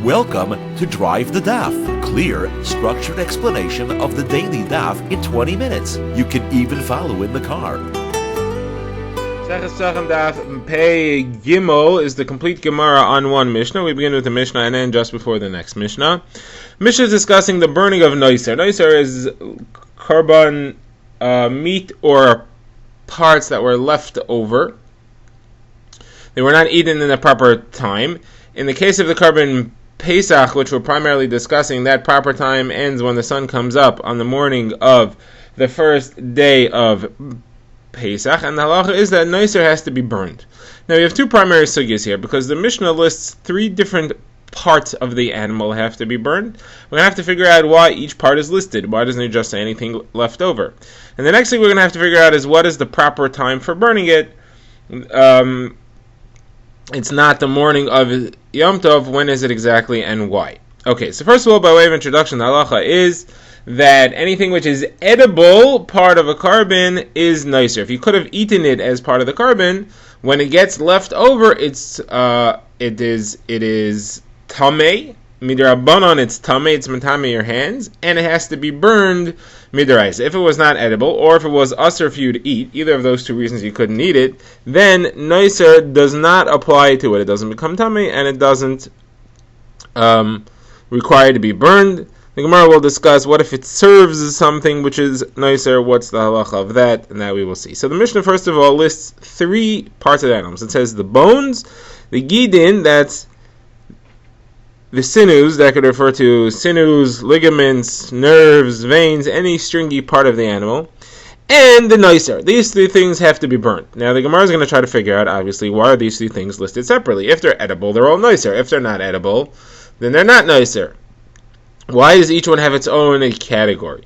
Welcome to Drive the Daf. Clear, structured explanation of the daily Daf in 20 minutes. You can even follow in the car. Pesachim Daf Pei Gimel is the complete Gemara on one Mishnah. We begin with the Mishnah and end just before the next Mishnah. Mishnah is discussing the burning of Noiser. Noiser is korban meat or parts that were left over. They were not eaten in the proper time. In the case of the korban Pesach, which we're primarily discussing, that proper time ends when the sun comes up on the morning of the first day of Pesach, and the halacha is that Noiser has to be burned. Now we have two primary sugyas here, because the Mishnah lists three different parts of the animal have to be burned. We're going to have to figure out why each part is listed. Why doesn't it just say anything left over? And the next thing we're going to have to figure out is what is the proper time for burning it. It's not the morning of Yom Tov. When is it exactly and why? Okay, so first of all, by way of introduction, the halacha is that anything which is edible part of a korban is nicer. If you could have eaten it as part of the korban, when it gets left over, it is tamei. Midrabanan, it's tamei, it's matame your hands, and it has to be burned midraisa. If it was not edible, or if it was usher for you to eat, either of those two reasons you couldn't eat it, then noiser does not apply to it. It doesn't become tamei, and it doesn't require to be burned. The Gemara will discuss what if it serves something which is noiser, what's the halacha of that, and that we will see. So the Mishnah, first of all, lists three parts of the animals. It says the bones, the gidin, that's the sinews, that could refer to sinews, ligaments, nerves, veins, any stringy part of the animal, and the noiser. These three things have to be burnt. Now the Gemara is going to try to figure out, obviously, why are these three things listed separately? If they're edible, they're all noiser. If they're not edible, then they're not noiser. Why does each one have its own category?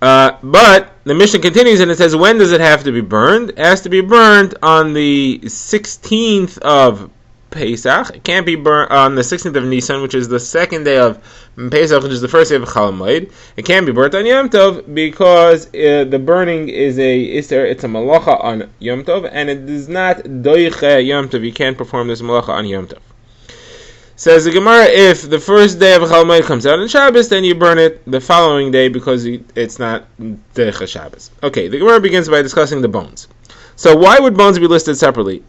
But the Mishnah continues and it says, when does it have to be burned? It has to be burned on the 16th of Pesach. It can't be burnt on the 16th of Nisan, which is the second day of Pesach, which is the first day of Chol Hamoed. It can't be burnt on Yom Tov because the burning is it's a malacha on Yom Tov, and it is not doiche Yom Tov. You can't perform this malacha on Yom Tov. Says the Gemara, if the first day of Chol Hamoed comes out on Shabbos, then you burn it the following day because it's not doiche Shabbos. Okay, the Gemara begins by discussing the bones. So why would bones be listed separately?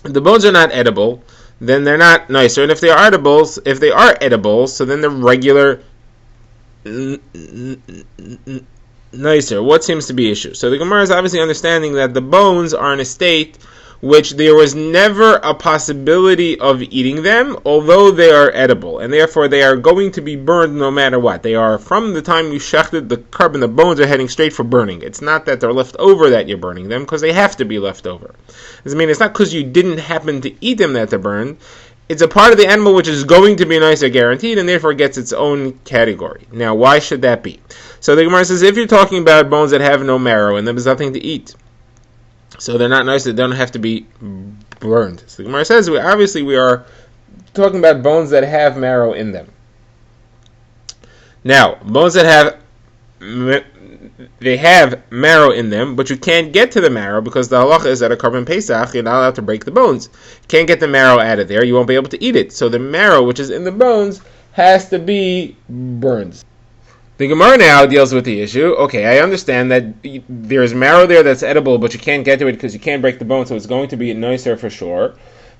If the bones are not edible, then they're not nicer. And if they are edible, so then they're regular nicer. What seems to be issue? So the Gemara is obviously understanding that the bones are in a state which there was never a possibility of eating them, although they are edible, and therefore they are going to be burned no matter what. They are, from the time you shechted the korban, the bones are heading straight for burning. It's not that they're left over that you're burning them, because they have to be left over. I mean, it's not because you didn't happen to eat them that they're burned. It's a part of the animal which is going to be nicer, guaranteed, and therefore gets its own category. Now, why should that be? So the Gemara says, if you're talking about bones that have no marrow in them, there's nothing to eat. So they're not nice, they don't have to be burned. So the Gemara says, we are talking about bones that have marrow in them. Now, bones that have marrow in them, but you can't get to the marrow because the halacha is that a korban Pesach, you're not allowed to break the bones. You can't get the marrow out of there, you won't be able to eat it. So the marrow, which is in the bones, has to be burned. The Gemara now deals with the issue. Okay, I understand that there's marrow there that's edible, but you can't get to it because you can't break the bone, so it's going to be nicer for sure.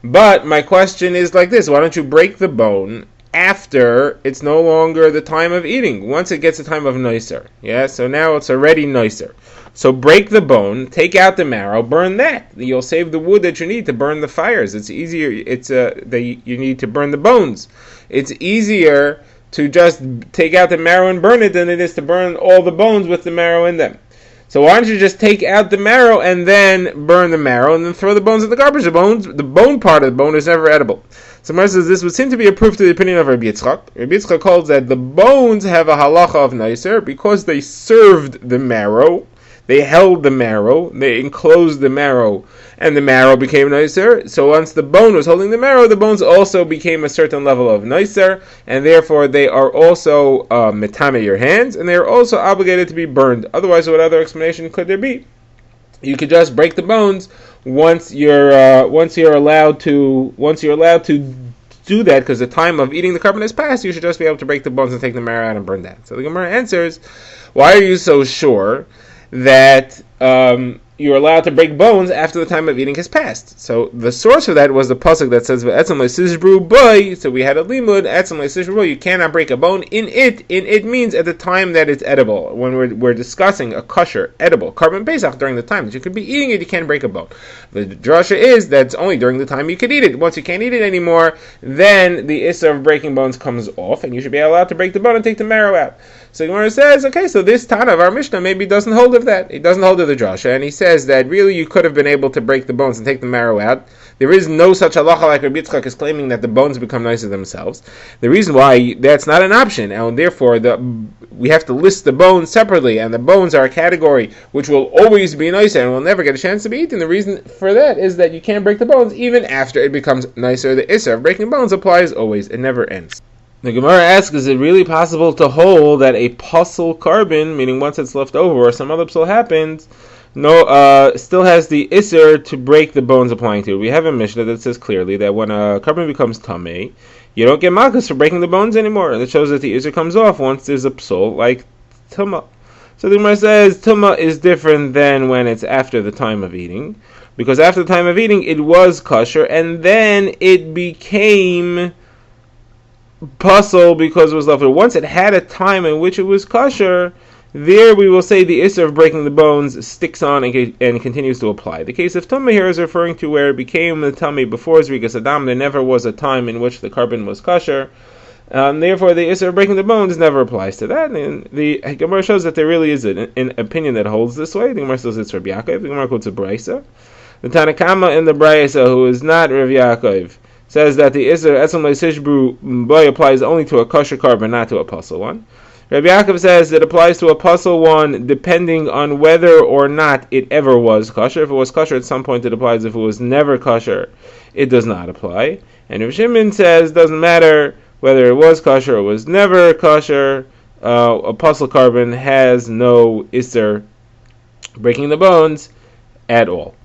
But my question is like this: why don't you break the bone after it's no longer the time of eating? Once it gets the time of nicer, yeah. So now it's already nicer. So break the bone, take out the marrow, burn that. You'll save the wood that you need to burn the fires. It's easier. You need to burn the bones. It's easier to just take out the marrow and burn it than it is to burn all the bones with the marrow in them. So why don't you just take out the marrow and then burn the marrow and then throw the bones in the garbage? The bone part of the bone is never edible. So Mar says this would seem to be a proof to the opinion of Rabbi Yitzchak. Rabbi Yitzchak holds that the bones have a halacha of nicer because they served the marrow, they held the marrow, they enclosed the marrow, and the marrow became nicer. So once the bone was holding the marrow, the bones also became a certain level of nicer, and therefore they are also metame your hands, and they are also obligated to be burned. Otherwise, what other explanation could there be? You could just break the bones once you're allowed to do that because the time of eating the carbon has passed, you should just be able to break the bones and take the marrow out and burn that. So the Gemara answers, why are you so sure that you're allowed to break bones after the time of eating has passed? So the source for that was the pasuk that says "V'etzem le'sishbru boy." So we had a limud "Etzem le'sishbru boy." You cannot break a bone in it. In it means at the time that it's edible. When we're discussing a kosher edible carbon pesach during the time that you could be eating it, you can't break a bone. The drasha is that's only during the time you could eat it. Once you can't eat it anymore, then the issur of breaking bones comes off, and you should be allowed to break the bone and take the marrow out. So Gemara says, okay, so this Tana of our Mishnah maybe doesn't hold of that. It doesn't hold of the drasha, and he says that really you could have been able to break the bones and take the marrow out. There is no such halacha like Rabbi Yitzchak is claiming that the bones become nicer themselves. The reason why that's not an option, and therefore we have to list the bones separately, and the bones are a category which will always be nicer and will never get a chance to be eaten. The reason for that is that you can't break the bones even after it becomes nicer. The issur of breaking bones applies always. It never ends. The Gemara asks, is it really possible to hold that a puzzle carbon, meaning once it's left over or some other psul happens, still has the issur to break the bones applying to it? We have a Mishnah that says clearly that when a carbon becomes tamei, you don't get malchus for breaking the bones anymore. That shows that the issur comes off once there's a psul, like tumah. So the Gemara says tumah is different than when it's after the time of eating, because after the time of eating it was kosher, and then it became puzzle because it was left over. Once it had a time in which it was kosher, there we will say the issur of breaking the bones sticks on and continues to apply. The case of tumah here is referring to where it became the tummy before Zrikas Adam. There never was a time in which the carbon was kosher. Therefore, the issur of breaking the bones never applies to that. And the Gemara shows that there really is an opinion that holds this way. The Gemara says it's Rabbi Yaakov. The Gemara quotes a Braisa. The Tanakama in the Braisa, who is not Rabbi Yaakov, says that the issur etzem le'sishbru boy applies only to a kosher carbon, not to a puzzle one. Rabbi Yaakov says it applies to a puzzle one depending on whether or not it ever was kosher. If it was kosher at some point, it applies. If it was never kosher, it does not apply. And Rav Shimon says it doesn't matter whether it was kosher or was never kosher. A puzzle carbon has no issur breaking the bones at all.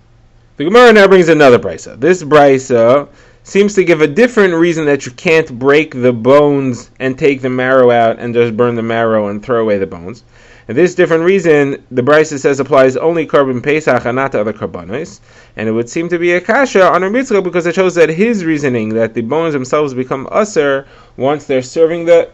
The Gemara now brings another brisa. This brisa seems to give a different reason that you can't break the bones and take the marrow out and just burn the marrow and throw away the bones. And this different reason, the brisa says, applies only carbon pesach and not to other carbonos. And it would seem to be a kasha on Rabbi Yitzchak because it shows that his reasoning that the bones themselves become usher once they're serving the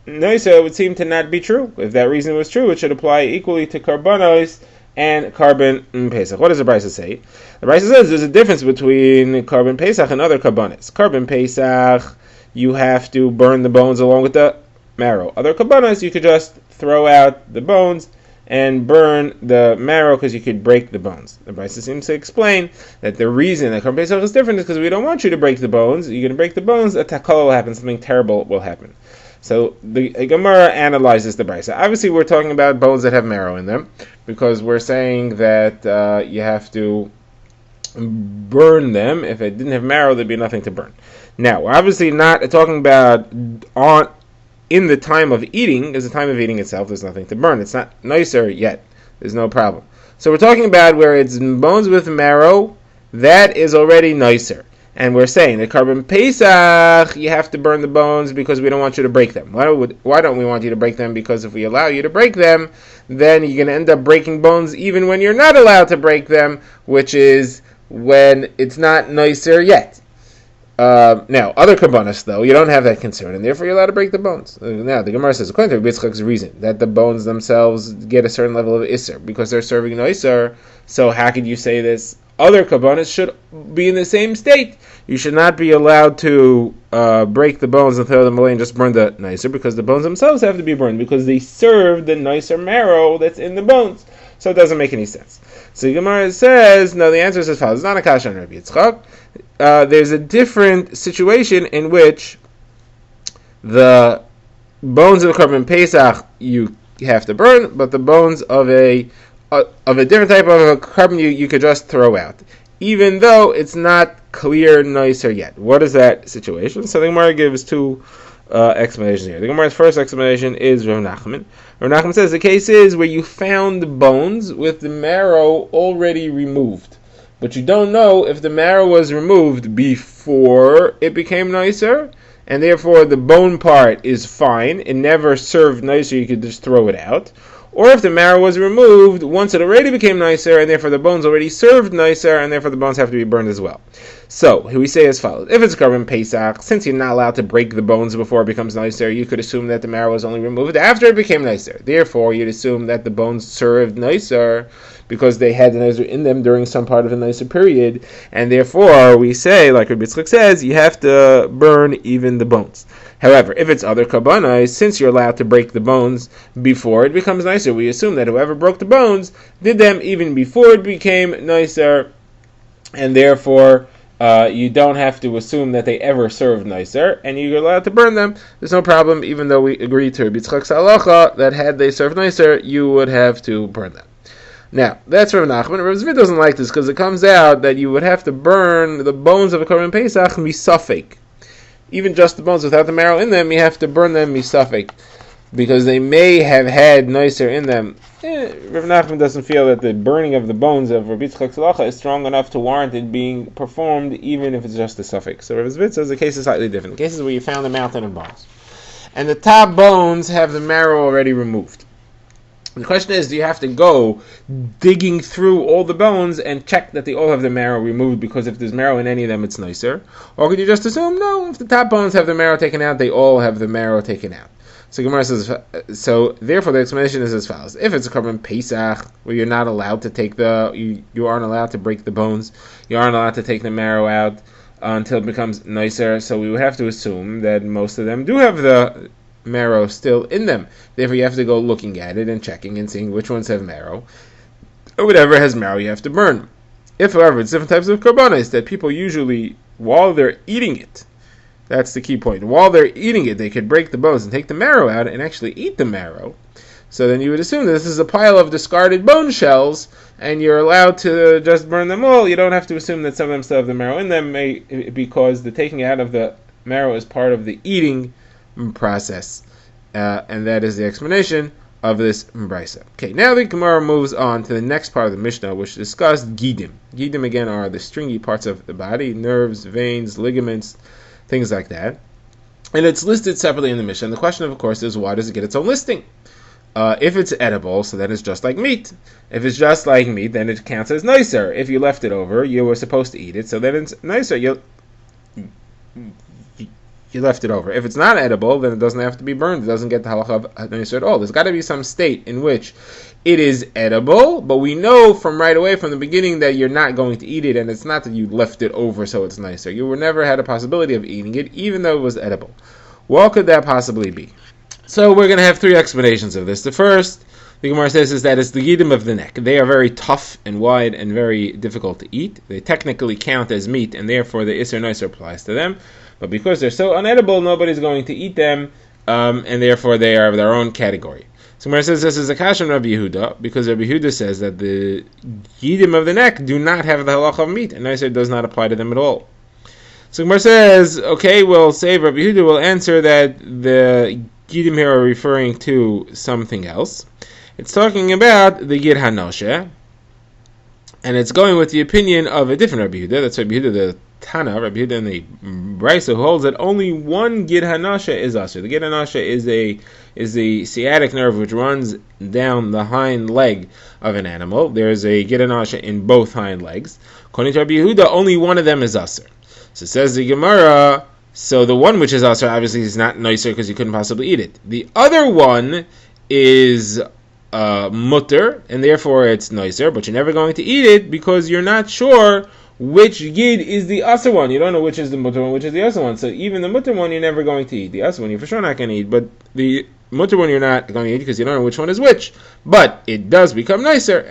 noisa would seem to not be true. If that reason was true, it should apply equally to carbonos and carbon pesach. What does the brisa say? The brisa says there's a difference between carbon pesach and other carbonos. Carbon pesach, you have to burn the bones along with the marrow. Other carbonos, you could just throw out the bones and burn the marrow because you could break the bones. The brisa seems to explain that the reason that carbon pesach is different is because we don't want you to break the bones. You're going to break the bones, a takala will happen, something terrible will happen. So the Gemara analyzes the brisa. Obviously, we're talking about bones that have marrow in them, because we're saying that you have to burn them. If it didn't have marrow, there'd be nothing to burn. Now, we're obviously not talking about in the time of eating, because the time of eating itself, there's nothing to burn. It's not nicer yet. There's no problem. So we're talking about where it's bones with marrow, that is already nicer. And we're saying that carbon pesach, you have to burn the bones because we don't want you to break them. Why don't we want you to break them? Because if we allow you to break them, then you're going to end up breaking bones even when you're not allowed to break them, which is when it's not nicer yet. Now, other kabbanis, though, you don't have that concern, and therefore you're allowed to break the bones. Now, the Gemara says, according to Rabbi Yitzchak's reason, that the bones themselves get a certain level of issur, because they're serving no issur, so how could you say this? Other kabbanis should be in the same state. You should not be allowed to break the bones and throw them away and just burn the nicer, because the bones themselves have to be burned, because they serve the nicer marrow that's in the bones. So it doesn't make any sense. So the Gemara says, no, the answer is as follows. It's not a kasha on Rabbi Yitzchak. There's a different situation in which the bones of the carbon pesach you have to burn, but the bones of a different type of a carbon you could just throw out, even though it's not clear nicer yet. What is that situation? So the Gemara gives two explanations here. The Gemara's first explanation is Rav Nachman. Rav Nachman says the case is where you found bones with the marrow already removed. but you don't know if the marrow was removed before it became nicer, and therefore the bone part is fine, it never served nicer, you could just throw it out, or if the marrow was removed once it already became nicer, and therefore the bones already served nicer, and therefore the bones have to be burned as well. So, here we say as follows. If it's Korban Pesach, since you're not allowed to break the bones before it becomes nicer, you could assume that the marrow was only removed after it became nicer. Therefore, you'd assume that the bones served nicer because they had the nicer in them during some part of the nicer period, and therefore we say, like Rabbi Yitzchak says, you have to burn even the bones. However, if it's other kabbalah, since you're allowed to break the bones before it becomes nicer, we assume that whoever broke the bones did them even before it became nicer, and therefore you don't have to assume that they ever served nicer, and you're allowed to burn them. There's no problem, even though we agree to Rabbi Yitzchak's halacha that had they served nicer, you would have to burn them. Now, that's Rav Nachman. Rav Zvid doesn't like this because it comes out that you would have to burn the bones of a Korban Pesach misafek. Even just the bones without the marrow in them, you have to burn them misafek, because they may have had nicer in them. Rav Nachman doesn't feel that the burning of the bones of Rabbi Yitzchak's halacha is strong enough to warrant it being performed, even if it's just a suffix. So Rav Zvid says the case is slightly different. The cases where you found a mountain of bones, and the top bones have the marrow already removed. The question is, do you have to go digging through all the bones and check that they all have the marrow removed, because if there's marrow in any of them, it's nicer? Or could you just assume, no, if the top bones have the marrow taken out, they all have the marrow taken out? So Gemara says, so therefore the explanation is as follows. If it's a Korban Pesach, where you're not allowed to take you aren't allowed to break the bones, you aren't allowed to take the marrow out until it becomes nicer, so we would have to assume that most of them do have the marrow still in them. Therefore you have to go looking at it and checking and seeing which ones have marrow, or whatever has marrow you have to burn. If, however, it's different types of korbanos that people usually, while they're eating it, that's the key point, while they're eating it, they could break the bones and take the marrow out and actually eat the marrow. So then you would assume that this is a pile of discarded bone shells, and you're allowed to just burn them all. You don't have to assume that some of them still have the marrow in them, because the taking out of the marrow is part of the eating process, and that is the explanation of this brisa. Okay, now the Gemara moves on to the next part of the Mishnah, which discussed gidim. Gidim again are the stringy parts of the body, nerves, veins, ligaments, things like that, and it's listed separately in the Mishnah. And the question, of course, is why does it get its own listing? If it's edible, so then it's just like meat. If it's just like meat, then it counts as nicer. If you left it over, you were supposed to eat it, so then it's nicer. You left it over. If it's not edible, then it doesn't have to be burned. It doesn't get the halacha of nicer at all. There's got to be some state in which it is edible, but we know from right away, from the beginning, that you're not going to eat it, and it's not that you left it over so it's nicer. You were never had a possibility of eating it, even though it was edible. What could that possibly be? So we're going to have three explanations of this. The first, the Gemara says, is that it's the gidim of the neck. They are very tough and wide and very difficult to eat. They technically count as meat, and therefore the Isser Nicer applies to them. But because they're so unedible, nobody's going to eat them, and therefore they are of their own category. So Gemara says this is a kasha Rabbi Yehuda, because Rabbi Yehuda says that the gidim of the neck do not have the halacha of meat, and Nicer does not apply to them at all. So Gemara says, okay, we'll say Rabbi Yehuda will answer that the gidim here are referring to something else. It's talking about the gid hanoshe, and it's going with the opinion of a different Rabbi Yehuda. That's Rabbi Yehuda the Tana, Rabbi Yehuda in the Brisa, who holds that only one gid hanashe is asher. The gid hanashe is the sciatic nerve which runs down the hind leg of an animal. There's a gid hanashe in both hind legs. According to Rabbi Yehuda, only one of them is asher. So says the Gemara, so the one which is asher obviously is not nicer because you couldn't possibly eat it. The other one is mutter, and therefore it's nicer, but you're never going to eat it because you're not sure which gid is the asr one. You don't know which is the mutter one, which is the asr one. So even the mutter one, you're never going to eat. The asr one, you're for sure not going to eat. But the mutter one, you're not going to eat because you don't know which one is which. But it does become nicer,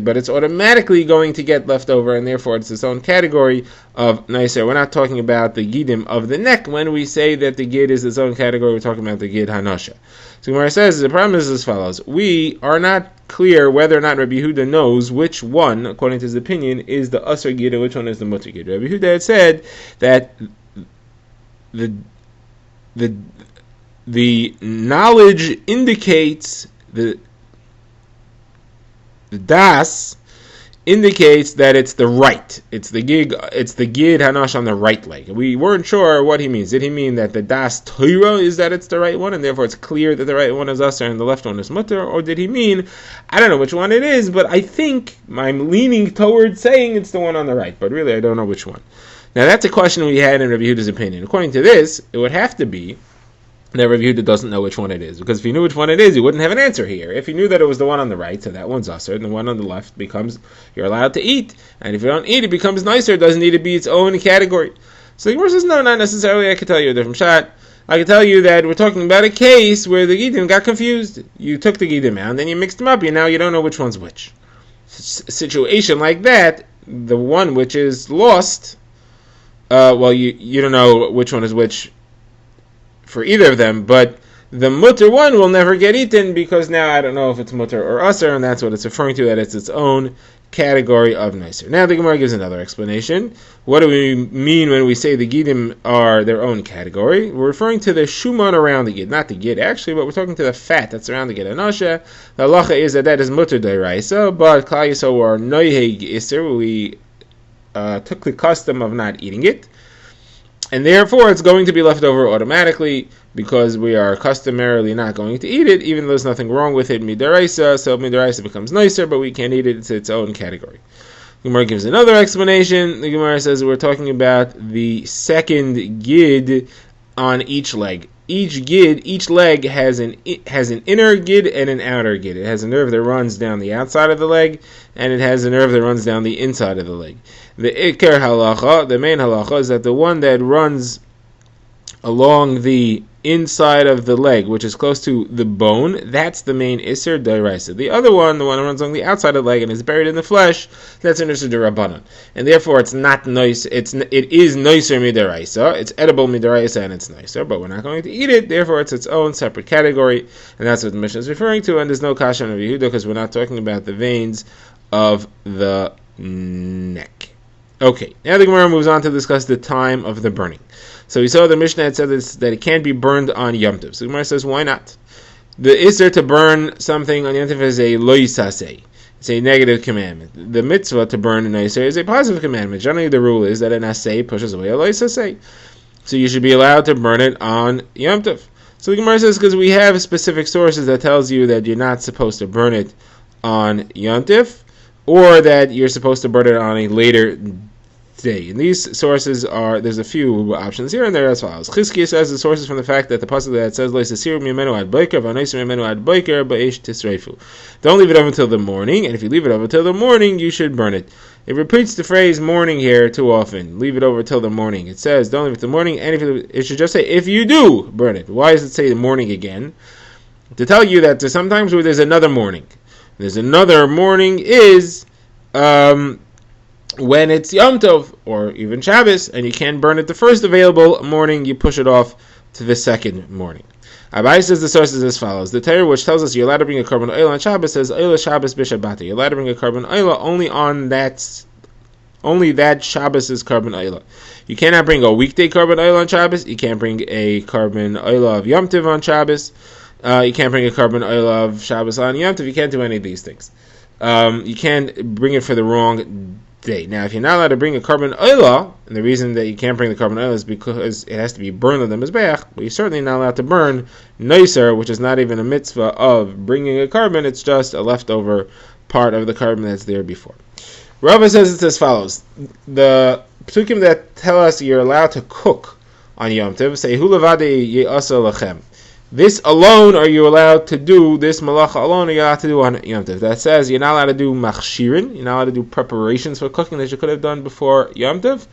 but it's automatically going to get left over, and therefore it's its own category of nicer. We're not talking about the gidim of the neck. When we say that the gid is its own category, we're talking about the gid hanosha. So Gemara says the problem is as follows: we are not clear whether or not Rabbi Yehuda knows which one, according to his opinion, is the asr gid and which one is the mutter gid. Rabbi Yehuda had said that the knowledge indicates the das indicates that it's the right. It's the gid hanash on the right leg. We weren't sure what he means. Did he mean that the das Torah is that it's the right one, and therefore it's clear that the right one is usher and the left one is mutter? Or did he mean, I don't know which one it is, but I think I'm leaning towards saying it's the one on the right, but really I don't know which one. Now that's a question we had in Rabbi Yehuda's opinion. According to this, it would have to be that Rabbi Yehuda doesn't know which one it is, because if he knew which one it is, he wouldn't have an answer here. If he knew that it was the one on the right, so that one's usher, and the one on the left becomes you're allowed to eat, and if you don't eat, it becomes nicer. It doesn't need to be its own category. So the Gemara says, no, not necessarily. I could tell you a different shot. I could tell you that we're talking about a case where the gidim got confused. You took the gidim out, and then you mixed them up, and now you don't know which one's which. Situation like that, the one which is lost, you don't know which one is which for either of them, but the mutter one will never get eaten because now I don't know if it's mutter or usher, and that's what it's referring to, that it's its own category of nicer. Now the Gemara gives another explanation. What do we mean when we say the gidim are their own category? We're referring to the shuman around the gid, not the gid actually, but we're talking to the fat that's around the gid anasha. The halacha is that is mutter d'oraisa, but klal yisrael are noiheg iser. We took the custom of not eating it, and therefore it's going to be left over automatically because we are customarily not going to eat it, even though there's nothing wrong with it midaraisa. So midaraisa becomes nicer, but we can't eat it. It's its own category. The Gemara gives another explanation. The Gemara says we're talking about the second gid on each leg. Each leg has an inner gid and an outer gid. It has a nerve that runs down the outside of the leg, and it has a nerve that runs down the inside of the leg. The ikar halacha, the main halacha, is that the one that runs along the inside of the leg, which is close to the bone, that's the main Isser d'oraisa. The other one, the one that runs along the outside of the leg and is buried in the flesh, that's an Isser d'Rabbanan. And therefore it's not nice, it is nicer mid'oraisa, it's edible mid'oraisa and it's nicer, but we're not going to eat it, therefore it's its own separate category, and that's what the Mishnah is referring to, and there's no kasha on Rabbi Yehuda because we're not talking about the veins of the neck. Okay, now the Gemara moves on to discuss the time of the burning. So we saw the Mishnah had said that it can't be burned on Yom Tov. So the Gemara says, why not? The Isser to burn something on Yom Tov is a lo yisaseh. It's a negative commandment. The mitzvah to burn an Isser is a positive commandment. Generally the rule is that an aseh pushes away a lo yisaseh. So you should be allowed to burn it on Yom Tov. So the Gemara says, because we have specific sources that tells you that you're not supposed to burn it on Yom Tov, or that you're supposed to burn it on a later day. And these sources there's a few options here and there as follows. Chizkiah says the source is from the fact that the pasuk that says Leisasiru mimenu ad boker v'anoisim mimenu ad boker ba'esh tisreifu. Don't leave it over until the morning, and if you leave it over until the morning, you should burn it. It repeats the phrase morning here too often. Leave it over till the morning. It says don't leave it till the morning, and it should just say if you do burn it. Why does it say the morning again? To tell you that there's sometimes where there's another morning. There's another morning is when it's Yom Tov, or even Shabbos, and you can't burn it the first available morning, you push it off to the second morning. Abai says the source is as follows. The Torah, which tells us you're allowed to bring a carbon oil on Shabbos, says oil Shabbos b'Shabbat. You're allowed to bring a carbon oil only that Shabbos is carbon oil. You cannot bring a weekday carbon oil on Shabbos. You can't bring a carbon oil of Yom Tov on Shabbos. You can't bring a carbon oil of Shabbos on Yom Tov. You can't do any of these things. You can't bring it for the wrong day. Now, if you're not allowed to bring a carbon oila, and the reason that you can't bring the carbon oila is because it has to be burned on the mizbeach, but you're certainly not allowed to burn noiser, which is not even a mitzvah of bringing a carbon, it's just a leftover part of the carbon that's there before. Rava says it's as follows. The psukim that tell us you're allowed to cook on Yom Tov say, Hu levade ye'asa lachem. This alone are you allowed to do, this malacha alone are you allowed to do on Yom Tov. That says you're not allowed to do machshirin, you're not allowed to do preparations for cooking that you could have done before Yom Tov,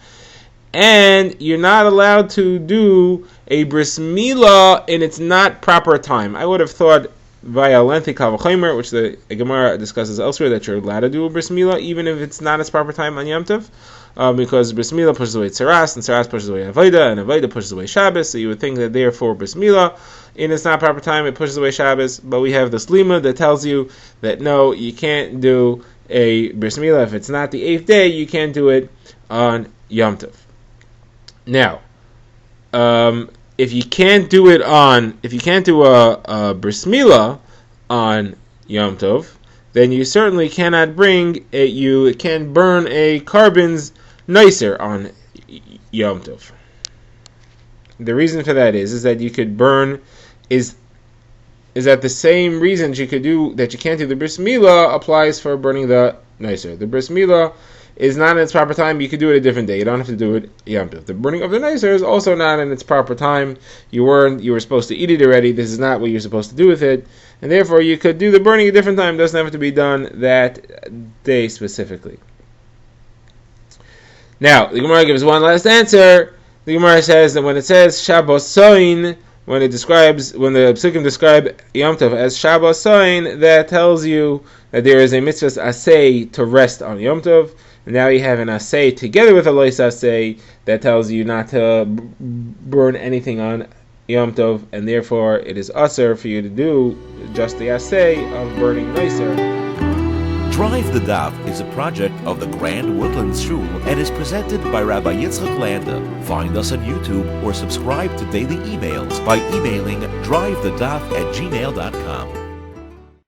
and you're not allowed to do a bris milah in its not proper time. I would have thought via lengthy kavachomer, which the Gemara discusses elsewhere, that you're allowed to do a bris milah even if it's not its proper time on Yom Tov. Because bris milah pushes away tzaras, and tzaras pushes away avodah, and avodah pushes away Shabbos, so you would think that therefore bris milah, in its not proper time, it pushes away Shabbos, but we have this lima that tells you that no, you can't do a bris milah if it's not the 8th day, you can't do it on Yom Tov. Now, if you can't do a bris milah on Yom Tov, then you certainly cannot you can burn a carbon's nicer on Yom Tov. The reason for that is that you could burn is that the same reasons you can't do the bris milah applies for burning the nicer. The bris milah is not in its proper time. You could do it a different day. You don't have to do it Yom Tov. The burning of the nicer is also not in its proper time. You were supposed to eat it already. This is not what you're supposed to do with it, and therefore you could do the burning a different time. It doesn't have to be done that day specifically. Now the Gemara gives one last answer. The Gemara says that when it says Shabbos Soin, when the Pesachim describe Yom Tov as Shabbos Soin, that tells you that there is a mitzvah asay to rest on Yom Tov. And now you have an asay together with a lois asay that tells you not to burn anything on Yom Tov, and therefore it is usher for you to do just the asay of burning nicer. Drive the Daf is a project of the Grand Woodlands Shul and is presented by Rabbi Yitzchak Landa. Find us on YouTube or subscribe to daily emails by emailing drivethedaf@gmail.com.